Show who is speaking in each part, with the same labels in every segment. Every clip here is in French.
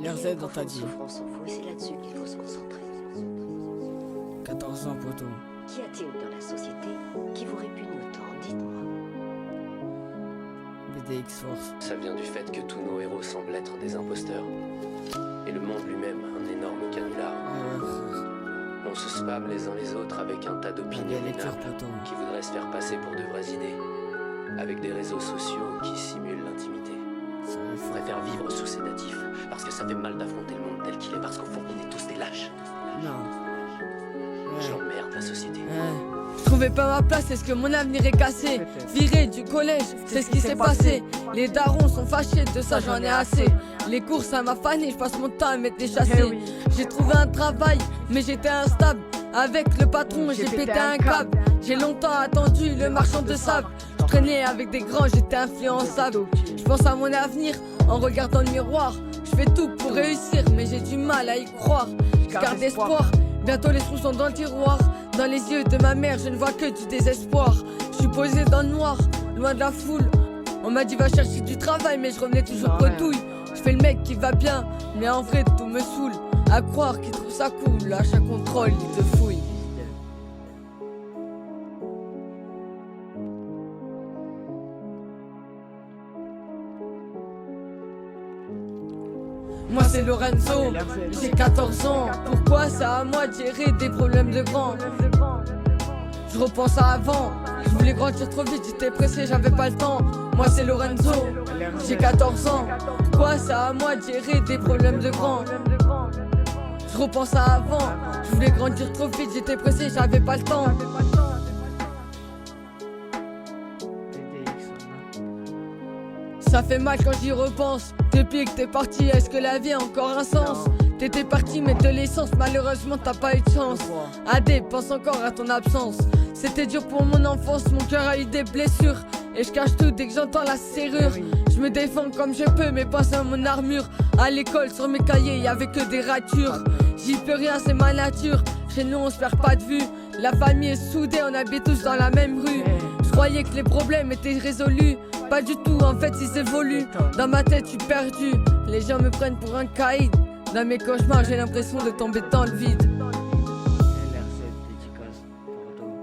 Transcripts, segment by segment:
Speaker 1: LRZ on t'a dit.
Speaker 2: Souffrance en vous, et c'est là-dessus qu'il faut se concentrer.
Speaker 1: 14 ans poteau.
Speaker 2: Qu'y a-t-il dans la société qui vous répugne autant? Dites-moi.
Speaker 1: BDX Force.
Speaker 3: Ça vient du fait que tous nos héros semblent être des imposteurs. Et le monde lui-même, un énorme canular. On se spamme les uns les autres avec un tas d'opinions
Speaker 1: Bien lecture
Speaker 3: minables
Speaker 1: poteau.
Speaker 3: qui voudraient se faire passer pour de vraies idées. Avec des réseaux sociaux qui simulent l'intimité. On préfère vivre sous sédatif parce que ça fait mal d'affronter le monde tel qu'il est, parce qu'au fond on est tous des lâches.
Speaker 1: Non.
Speaker 3: J'emmerde la société.
Speaker 4: Je trouvais pas ma place, est-ce que mon avenir est cassé? Viré du collège, c'est ce qui s'est passé. Les darons sont fâchés, de ça j'en ai assez. Les courses ça m'a fané, je passe mon temps à mettre des chassés. J'ai trouvé un travail, mais j'étais instable. Avec le patron, j'ai pété un câble. J'ai longtemps attendu le marchand de sable. Je traînais avec des grands, j'étais influençable. Je pense à mon avenir en regardant le miroir. Je fais tout pour réussir, mais j'ai du mal à y croire. Je garde espoir, bientôt les trous sont dans le tiroir. Dans les yeux de ma mère, je ne vois que du désespoir. Je suis posé dans le noir, loin de la foule. On m'a dit va chercher du travail, mais je revenais toujours bredouille. Je fais le mec qui va bien, mais en vrai tout me saoule. À croire qu'il trouve ça cool, à chaque contrôle il te fouille. Moi c'est Lorenzo, j'ai 14 ans. Pourquoi c'est à moi de gérer des problèmes de grands? Je repense à avant, je voulais grandir trop vite, j'étais pressé, j'avais pas le temps. Moi c'est Lorenzo, j'ai 14 ans. Pourquoi c'est à moi de gérer des problèmes de grands? Je repense à avant, je voulais grandir trop vite, j'étais pressé, j'avais pas le temps. Ça fait mal quand j'y repense. Depuis que t'es parti, est-ce que la vie a encore un sens? T'étais parti mettre de l'essence, malheureusement t'as pas eu de chance. AD, pense encore à ton absence. C'était dur pour mon enfance, mon cœur a eu des blessures. Et je cache tout dès que j'entends la serrure. Je me défends comme je peux, mais pas sans mon armure. À l'école, sur mes cahiers, y'avait que des ratures. J'y peux rien, c'est ma nature. Chez nous on se perd pas de vue. La famille est soudée, on habite tous dans la même rue. Je croyais que les problèmes étaient résolus. Pas du tout, en fait ils évoluent. Dans ma tête je suis perdu. Les gens me prennent pour un caïd. Dans mes cauchemars j'ai l'impression de tomber dans le vide.
Speaker 1: LRZ dédicace Bordeaux.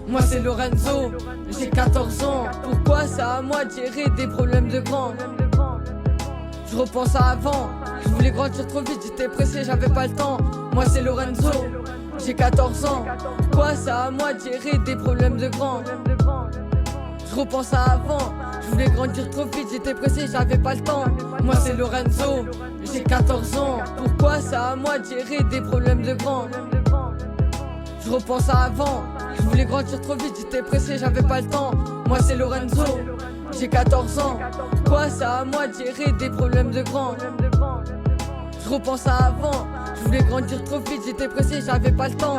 Speaker 4: Moi c'est Lorenzo, j'ai 14 ans. Pourquoi c'est à moi de gérer des problèmes de grands? Je repense à avant, je voulais grandir trop vite, j'étais pressé, j'avais pas le temps. Moi c'est Lorenzo, j'ai 14 ans. Pourquoi c'est à moi de gérer des problèmes de grands? Je repense à avant, je voulais grandir trop vite, j'étais pressé, j'avais pas le temps. Moi c'est Lorenzo, j'ai 14 ans. Pourquoi c'est à moi de gérer des problèmes de grands? Je repense à avant, je voulais grandir trop vite, j'étais pressé, j'avais pas le temps. Moi c'est Lorenzo, j'ai 14 ans. Pourquoi c'est à moi de gérer des problèmes de grands? Je repense à avant, je voulais grandir trop vite, j'étais pressé, j'avais pas le temps.